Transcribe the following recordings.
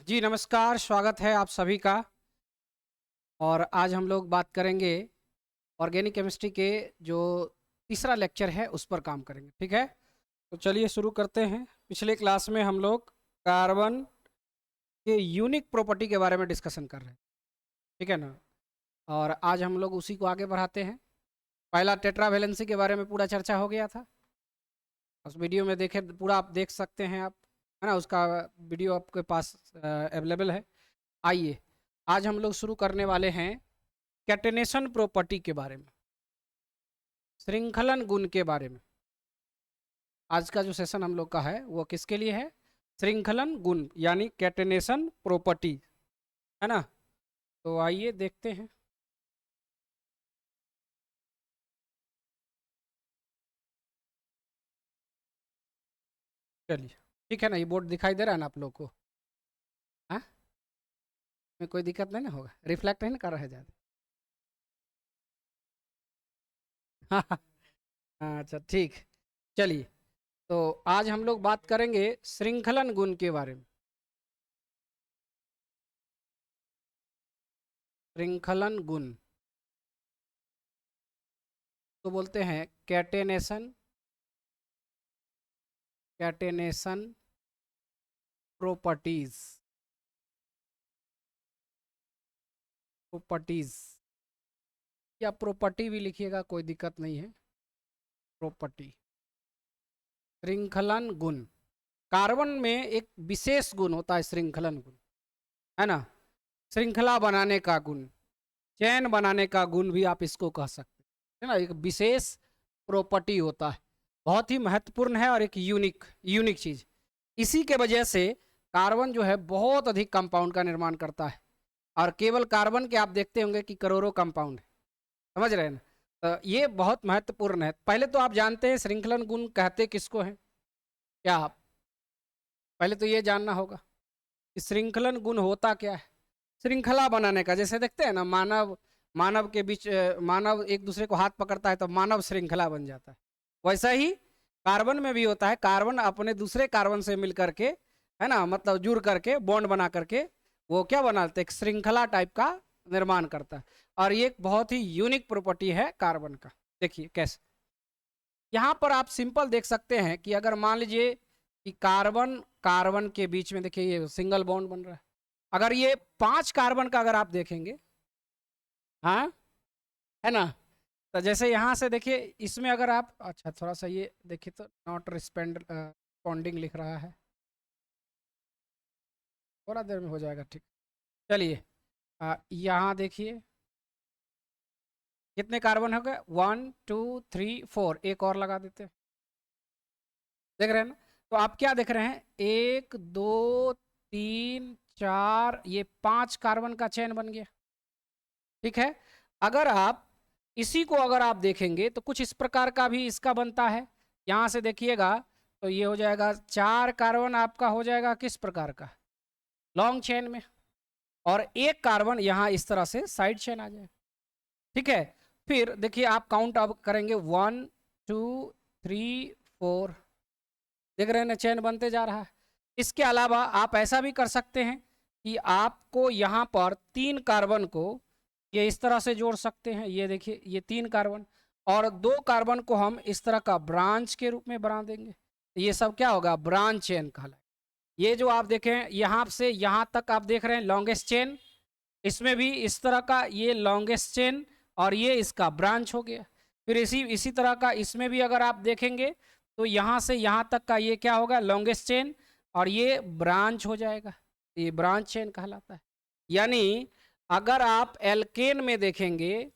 जी नमस्कार, स्वागत है आप सभी का। और आज हम लोग बात करेंगे ऑर्गेनिक केमिस्ट्री के जो तीसरा लेक्चर है उस पर काम करेंगे, ठीक है। तो चलिए शुरू करते हैं। पिछले क्लास में हम लोग कार्बन के यूनिक प्रॉपर्टी के बारे में डिस्कशन कर रहे हैं, ठीक है ना। और आज हम लोग उसी को आगे बढ़ाते हैं। पहला टेट्रावेलेंसी के बारे में पूरा चर्चा हो गया था, उस वीडियो में देखे पूरा आप देख सकते हैं आप, है ना। उसका वीडियो आपके पास अवेलेबल है। आइए आज हम लोग शुरू करने वाले हैं कैटेनेशन प्रॉपर्टी के बारे में, श्रृंखलन गुण के बारे में। आज का जो सेशन हम लोग का है वो किसके लिए है? श्रृंखलन गुण यानी कैटेनेशन प्रॉपर्टी, है ना। तो आइए देखते हैं। चलिए, ठीक है ना। ये बोर्ड दिखाई दे रहा है ना आप लोग को? हाँ, में कोई दिक्कत नहीं ना होगा? रिफ्लेक्ट नहीं ना कर रहा है ज़्यादा? हाँ, अच्छा ठीक। चलिए, तो आज हम लोग बात करेंगे श्रृंखलन गुण के बारे में। श्रृंखलन गुण तो बोलते हैं कैटेनेशन, कैटेनेशन प्रॉपर्टीज, प्रॉपर्टीज या प्रॉपर्टी भी लिखिएगा, कोई दिक्कत नहीं है। प्रॉपर्टी, श्रृंखलन गुण। कार्बन में एक विशेष गुण होता है श्रृंखलन गुण, है ना। श्रृंखला बनाने का गुण, चैन बनाने का गुण भी आप इसको कह सकते हैं, है ना। एक विशेष प्रॉपर्टी होता है, बहुत ही महत्वपूर्ण है और एक यूनिक यूनिक चीज। इसी के वजह से कार्बन जो है बहुत अधिक कंपाउंड का निर्माण करता है। और केवल कार्बन के आप देखते होंगे कि करोड़ों कंपाउंड है, समझ रहे हैं ना। तो ये बहुत महत्वपूर्ण है। पहले तो आप जानते हैं श्रृंखलन गुण कहते किसको हैं? क्या आप पहले तो ये जानना होगा कि श्रृंखलन गुण होता क्या है। श्रृंखला बनाने का, जैसे देखते हैं ना, मानव मानव के बीच मानव एक दूसरे को हाथ पकड़ता है तो मानव श्रृंखला बन जाता है। वैसा ही कार्बन में भी होता है। कार्बन अपने दूसरे कार्बन से मिल करके, है ना, मतलब जुड़ करके बॉन्ड बना करके वो क्या बनाते हैं, एक श्रृंखला टाइप का निर्माण करता है। और ये एक बहुत ही यूनिक प्रॉपर्टी है कार्बन का। देखिए कैसे, यहाँ पर आप सिंपल देख सकते हैं कि अगर मान लीजिए कि कार्बन कार्बन के बीच में देखिए ये सिंगल बॉन्ड बन रहा है। अगर ये 5 कार्बन का अगर आप देखेंगे, हाँ, है ना। तो जैसे यहाँ से देखिए, इसमें अगर आप अच्छा थोड़ा सा ये देखिए तो नॉट रिस्पॉन्डिंग लिख रहा है, थोड़ा देर में हो जाएगा, ठीक। चलिए, यहाँ देखिए कितने कार्बन हो गए, 1 2 3 4, एक और लगा देते हैं। देख रहे हैं ना। तो आप क्या देख रहे हैं, 1 2 3 4, ये 5 कार्बन का चेन बन गया, ठीक है। अगर आप इसी को अगर आप देखेंगे तो कुछ इस प्रकार का भी इसका बनता है। यहाँ से देखिएगा तो ये हो जाएगा 4 कार्बन आपका हो जाएगा किस प्रकार का, लॉन्ग चेन में। और एक कार्बन यहाँ इस तरह से साइड चेन आ जाए, ठीक है। फिर देखिए आप काउंट अब करेंगे 1 2 3 4, देख रहे हैं ना, चेन बनते जा रहा है। इसके अलावा आप ऐसा भी कर सकते हैं कि आपको यहाँ पर 3 कार्बन को ये इस तरह से जोड़ सकते हैं। ये देखिए ये 3 कार्बन और 2 कार्बन को हम इस तरह का ब्रांच के रूप में बना देंगे। ये सब क्या होगा, ब्रांच चेन कहलाएगा। ये जो आप देखें यहाँ से यहाँ तक आप देख रहे हैं लॉन्गेस्ट चेन, इसमें भी इस तरह का ये लॉन्गेस्ट चेन और ये इसका ब्रांच हो गया। फिर इसी तरह का इसमें भी अगर आप देखेंगे तो यहाँ से यहाँ तक का ये क्या होगा, लॉन्गेस्ट चेन और ये ब्रांच हो जाएगा, ये ब्रांच चेन कहलाता है। यानी अगर आप एल्केन में देखेंगे,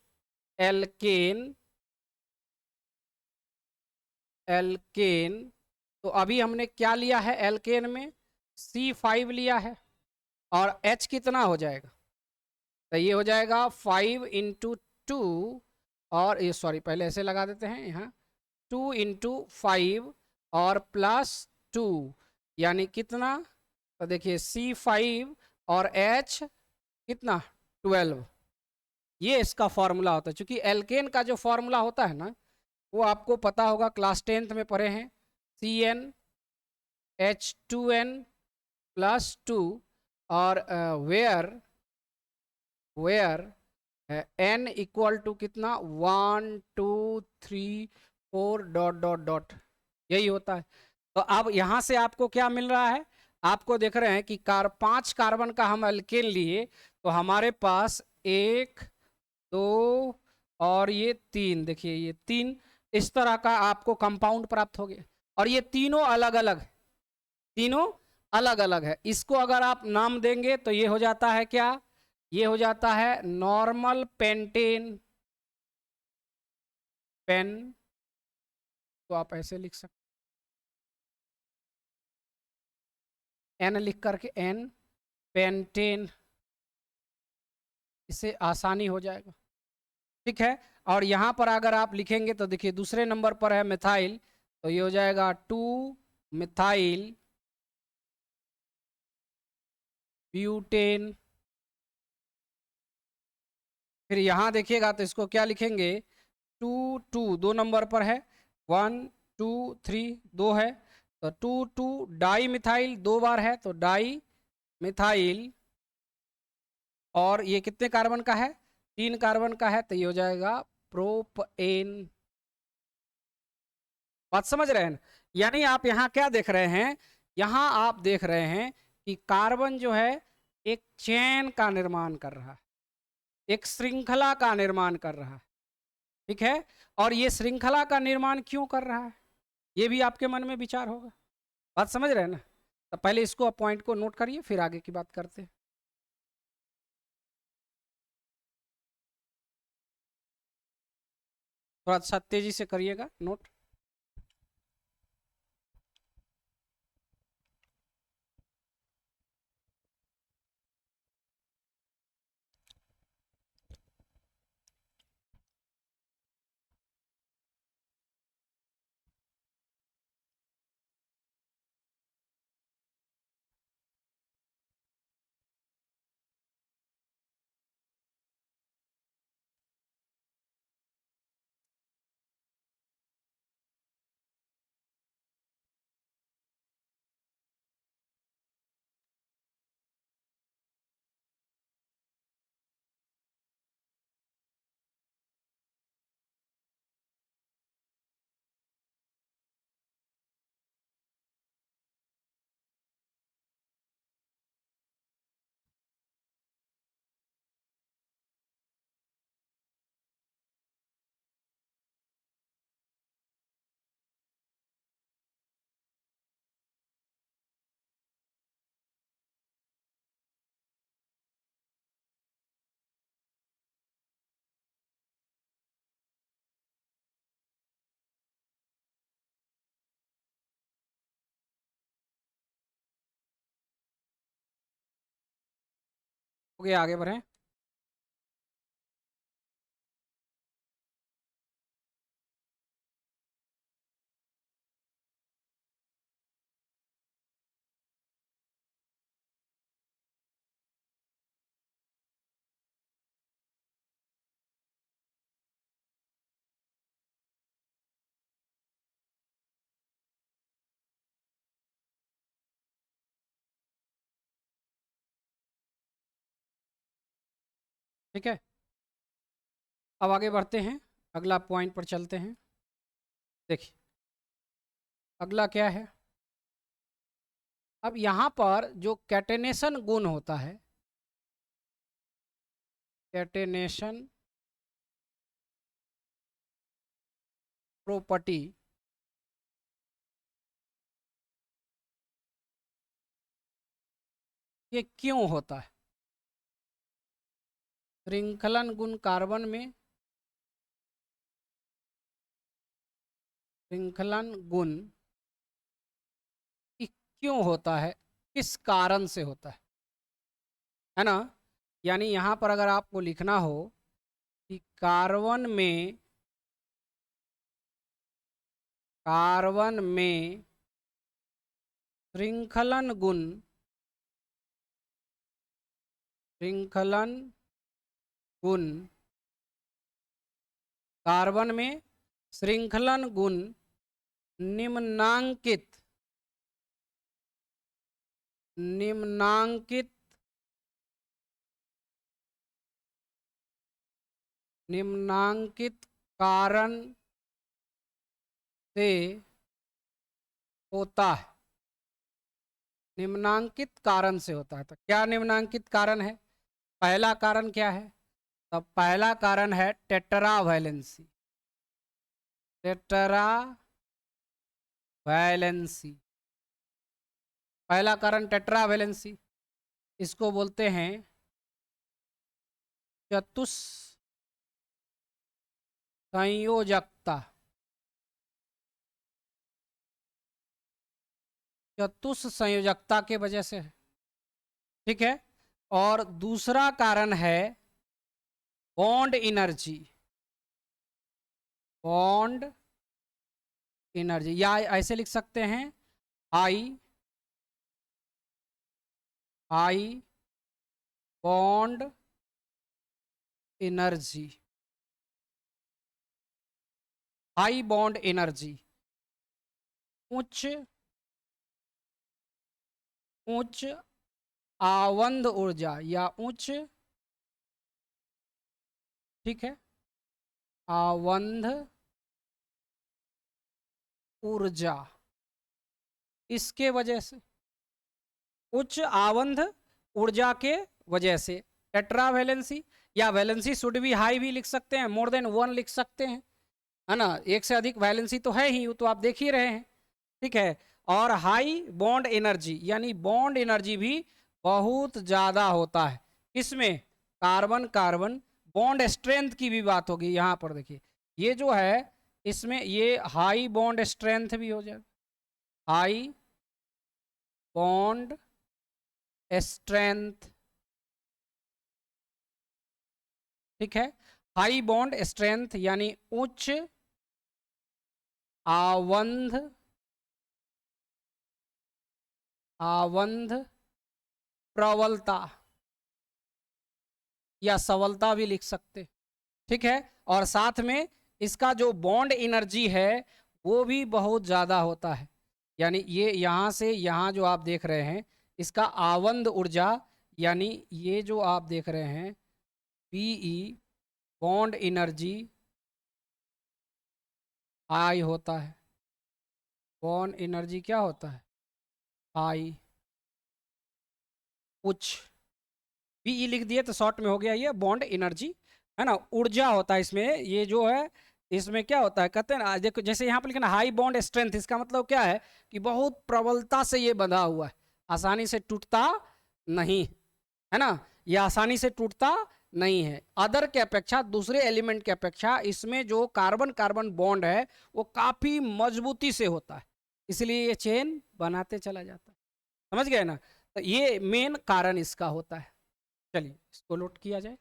एल्केन एल्केन तो अभी हमने क्या लिया है, एल्केन में C5 लिया है और H कितना हो जाएगा, तो ये हो जाएगा 5 इंटू 2, और ये सॉरी पहले ऐसे लगा देते हैं यहाँ, 2 इंटू 5 और प्लस 2, यानी कितना, तो देखिए C5 और H कितना 12। ये इसका फॉर्मूला होता है। चूंकि एल्केन का जो फॉर्मूला होता है ना, वो आपको पता होगा, क्लास 10th में पढ़े हैं, CnH2n+2 और वेयर n इक्वल टू कितना 1 2 3 4 डॉट डॉट डॉट, यही होता है। तो अब यहां से आपको क्या मिल रहा है, आपको देख रहे हैं कि 5 कार्बन का हम अल्केन लिए, तो हमारे पास 1 2 और ये 3, देखिए ये 3 इस तरह का आपको कंपाउंड प्राप्त हो गया। और ये तीनों अलग अलग, तीनों अलग अलग है। इसको अगर आप नाम देंगे तो ये हो जाता है क्या, ये हो जाता है नॉर्मल पेंटेन पेन, तो आप ऐसे लिख सकते, एन लिख करके एन पेंटेन, इससे आसानी हो जाएगा। ठीक है। और यहां पर अगर आप लिखेंगे तो देखिए दूसरे नंबर पर है मिथाइल, तो ये हो जाएगा 2 मिथाइल ब्यूटेन। फिर यहां देखिएगा तो इसको क्या लिखेंगे, 2 2 2 नंबर पर है, 1 2 3 2 है, तो 2 2 डाई मिथाइल 2 बार है तो डाई मिथाइल, और ये कितने कार्बन का है, 3 कार्बन का है, तो ये हो जाएगा प्रोपेन। बात समझ रहे हैं। यानी आप यहाँ क्या देख रहे हैं, यहाँ आप देख रहे हैं कि कार्बन जो है एक चेन का निर्माण कर रहा है, एक श्रृंखला का निर्माण कर रहा है। ठीक है। और ये श्रृंखला का निर्माण क्यों कर रहा है, ये भी आपके मन में विचार होगा। बात समझ रहे हैं ना। तो पहले इसको पॉइंट को नोट करिए, फिर आगे की बात करते हैं। थोड़ा सा तेजी से करिएगा नोट। ओके, आगे बढ़ें। ठीक है, अब आगे बढ़ते हैं, अगला पॉइंट पर चलते हैं। देखिए अगला क्या है, अब यहाँ पर जो कैटेनेशन गुण होता है, कैटेनेशन प्रॉपर्टी, ये क्यों होता है। श्रृंखलन गुण कार्बन में, श्रृंखलन गुण क्यों होता है, किस कारण से होता है ना। यानी यहाँ पर अगर आपको लिखना हो कि कार्बन में श्रृंखलन गुण, श्रृंखलन गुण, कार्बन में श्रृंखलन गुण निम्नांकित, निम्नांकित निम्नांकित कारण से होता है। निम्नांकित कारण से होता है, तो क्या निम्नांकित कारण है? पहला कारण क्या है? तो पहला कारण है टेट्रा वैलेंसी। टेट्रा वैलेंसी, पहला कारण टेट्रा वैलेंसी, इसको बोलते हैं चतुष्संयोजकता। चतुष्संयोजकता के वजह से है, ठीक है। और दूसरा कारण है बॉन्ड एनर्जी। बॉन्ड एनर्जी, या ऐसे लिख सकते हैं आई आई bond energy. High bond energy, उच्च उच्च आवंध ऊर्जा या उच्च, ठीक है, आवंध ऊर्जा, इसके वजह से, उच्च आवंध ऊर्जा के वजह से टेट्रा वैलेंसी, या वैलेंसी शुड भी हाई भी लिख सकते हैं, मोर देन वन लिख सकते हैं, है ना। एक से अधिक वैलेंसी तो है ही, वो तो आप देख ही रहे हैं, ठीक है। और हाई बॉन्ड एनर्जी, यानी बॉन्ड एनर्जी भी बहुत ज्यादा होता है। इसमें कार्बन कार्बन बॉन्ड स्ट्रेंथ की भी बात होगी। यहां पर देखिए, ये जो है इसमें ये हाई बॉन्ड स्ट्रेंथ भी हो जाएगा, हाई बॉन्ड स्ट्रेंथ, ठीक है। हाई बॉन्ड स्ट्रेंथ यानी उच्च आवंध आवंध प्रबलता या सबलता भी लिख सकते, ठीक है। और साथ में इसका जो बॉन्ड एनर्जी है वो भी बहुत ज़्यादा होता है। यानी ये यहाँ से यहाँ जो आप देख रहे हैं, इसका आवंद ऊर्जा, यानी ये जो आप देख रहे हैं पीई बॉन्ड एनर्जी हाई होता है। बॉन्ड एनर्जी क्या होता है? हाई, उच्च। पीई लिख दिए तो शॉर्ट में हो गया ये बॉन्ड एनर्जी, है ना। ऊर्जा होता है इसमें, ये जो है इसमें क्या होता है, कहते हैं ना, देखो जैसे यहाँ पर लिखा ना हाई बॉन्ड स्ट्रेंथ, इसका मतलब क्या है कि बहुत प्रबलता से ये बंधा हुआ है, आसानी से टूटता नहीं, है ना। ये आसानी से टूटता नहीं है। अदर के अपेक्षा, दूसरे एलिमेंट के अपेक्षा इसमें जो कार्बन कार्बन बॉन्ड है वो काफी मजबूती से होता है, इसलिए ये चेन बनाते चला जाता है। समझ गए ना? तो ये मेन कारण इसका होता है। चलिए इसको नोट किया जाए।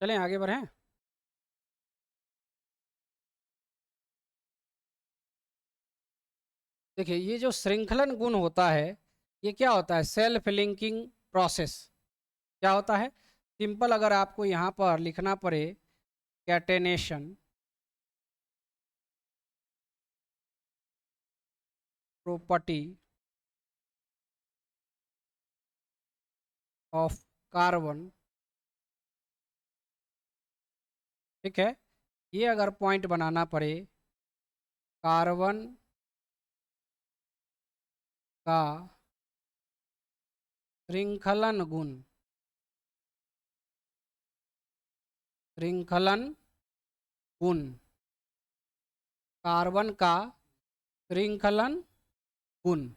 चलें आगे बढ़ें। देखिए ये जो श्रृंखलन गुण होता है, ये क्या होता है? सेल्फ लिंकिंग प्रोसेस क्या होता है? सिंपल अगर आपको यहाँ पर लिखना पड़े कैटेनेशन प्रॉपर्टी ऑफ कार्बन, ठीक है, ये अगर पॉइंट बनाना पड़े कार्बन का श्रृंखलन गुण, श्रृंखलन गुण, कार्बन का श्रृंखलन गुण।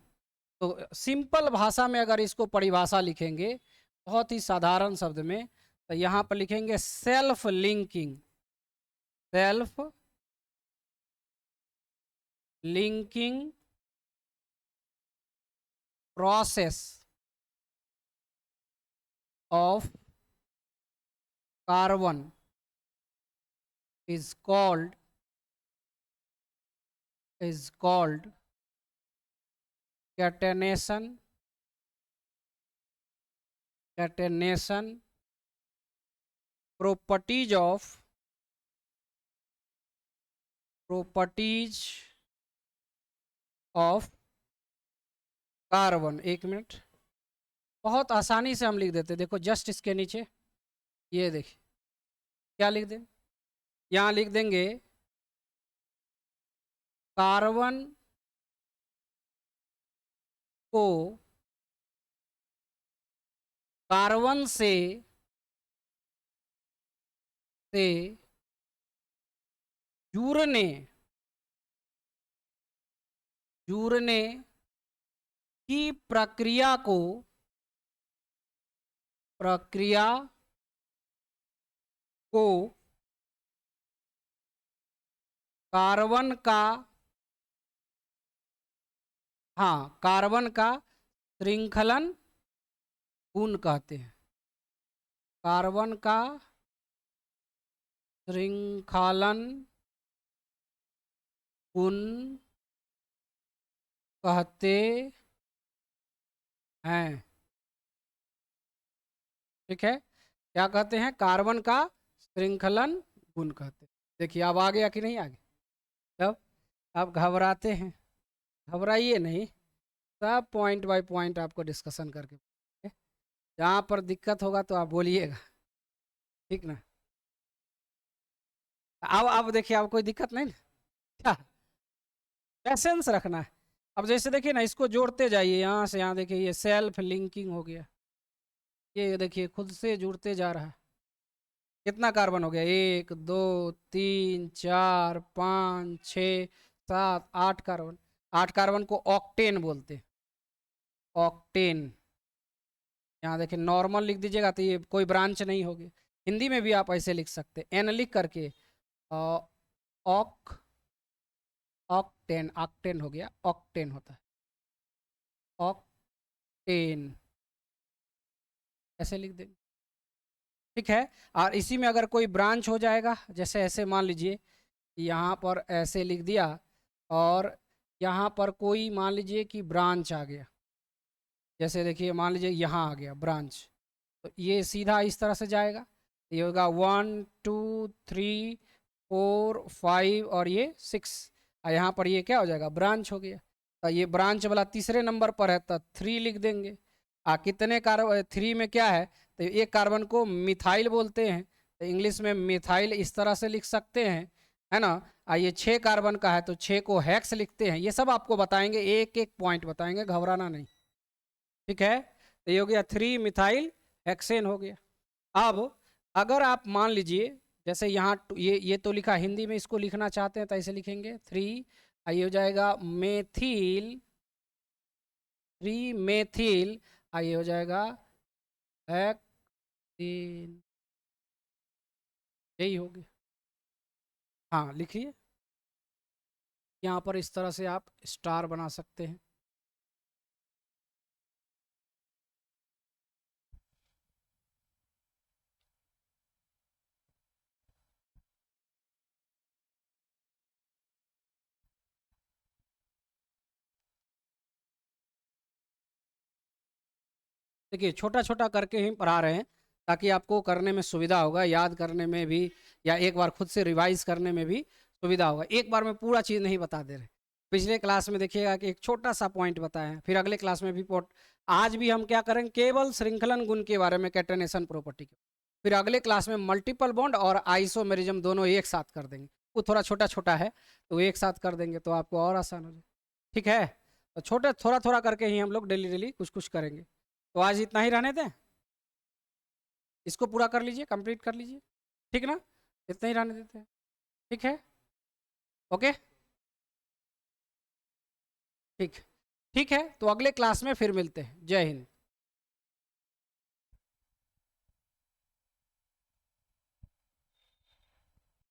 तो सिंपल भाषा में अगर इसको परिभाषा लिखेंगे बहुत ही साधारण शब्द में, तो यहाँ पर लिखेंगे self linking, self linking process of carbon is called catenation properties of carbon. एक मिनट, बहुत आसानी से हम लिख देते, देखो जस्ट इसके नीचे ये देखिए क्या लिख दें, यहाँ लिख देंगे कार्बन को कार्बन से जुड़ने की प्रक्रिया को कार्बन का, हाँ, कार्बन का श्रृंखलन गुण कहते हैं, कार्बन का श्रृंखलन गुण कहते हैं, ठीक है, क्या कहते हैं? कार्बन का श्रृंखलन गुण कहते हैं। देखिए अब आ गया कि नहीं आ गया? तब आप घबराते हैं, घबराइए नहीं, सब पॉइंट बाय पॉइंट आपको डिस्कशन करके, जहाँ पर दिक्कत होगा तो आप बोलिएगा, ठीक ना? अब देखिए, अब कोई दिक्कत नहीं ना, क्या पैसेंस रखना है। अब जैसे देखिए ना, इसको जोड़ते जाइए, यहाँ से यहाँ देखिए ये सेल्फ लिंकिंग हो गया, ये देखिए खुद से जुड़ते जा रहा है। कितना कार्बन हो गया? 1 2 3 4 5 6 7 8 कार्बन। 8 कार्बन को ऑक्टेन बोलते हैं, ऑक्टेन। यहाँ देखिए नॉर्मल लिख दीजिएगा तो ये कोई ब्रांच नहीं होगी। हिंदी में भी आप ऐसे लिख सकते हैं, एन लिख करके ऑक ऑक्टेन, ऑक्टेन हो गया, ऑक्टेन होता है, ऑक्टेन ऐसे लिख देंगे, ठीक है। और इसी में अगर कोई ब्रांच हो जाएगा, जैसे ऐसे मान लीजिए यहाँ पर ऐसे लिख दिया, और यहाँ पर कोई मान लीजिए कि ब्रांच आ गया, जैसे देखिए मान लीजिए यहाँ आ गया ब्रांच, तो ये सीधा इस तरह से जाएगा, ये होगा 1 2 3 4 5 और ये 6, और यहाँ पर ये क्या हो जाएगा? ब्रांच हो गया। तो ये ब्रांच वाला तीसरे नंबर पर है तो 3 लिख देंगे। कितने कार्बन? 3 में क्या है? तो एक कार्बन को मिथाइल बोलते हैं, तो इंग्लिश में मिथाइल इस तरह से लिख सकते हैं, है ना। ये 6 कार्बन का है तो 6 को हेक्स लिखते हैं। ये सब आपको बताएंगे, एक एक पॉइंट बताएंगे, घबराना नहीं, ठीक है। तो ये हो गया 3 मिथाइल हेक्सेन हो गया। अब अगर आप मान लीजिए जैसे यहाँ ये तो लिखा, हिंदी में इसको लिखना चाहते हैं तो ऐसे लिखेंगे 3, ये हो जाएगा मेथिल, 3 मेथिल, ये हो जाएगा हेक्सेन, यही हो गया। हाँ लिखिए, यहाँ पर इस तरह से आप स्टार बना सकते हैं। देखिए छोटा छोटा करके ही पढ़ा रहे हैं ताकि आपको करने में सुविधा होगा, याद करने में भी, या एक बार खुद से रिवाइज करने में भी सुविधा होगा। एक बार में पूरा चीज़ नहीं बता दे रहे। पिछले क्लास में देखिएगा कि एक छोटा सा पॉइंट बताया है, फिर अगले क्लास में भी आज भी हम क्या करेंगे, केवल श्रृंखलन गुण के बारे में, कैटेनेशन प्रॉपर्टी के। फिर अगले क्लास में मल्टीपल बॉन्ड और आइसोमेरिज्म दोनों एक साथ कर देंगे। वो थोड़ा छोटा छोटा है तो एक साथ कर देंगे तो आपको और आसान हो जाए। ठीक है, तो छोटे थोड़ा थोड़ा करके ही हम लोग डेली डेली कुछ कुछ करेंगे। तो आज इतना ही रहने दें, इसको पूरा कर लीजिए, कंप्लीट कर लीजिए, ठीक ना, इतना ही रहने देते हैं। ठीक है, ओके, ठीक, ठीक है, तो अगले क्लास में फिर मिलते हैं। जय हिंद।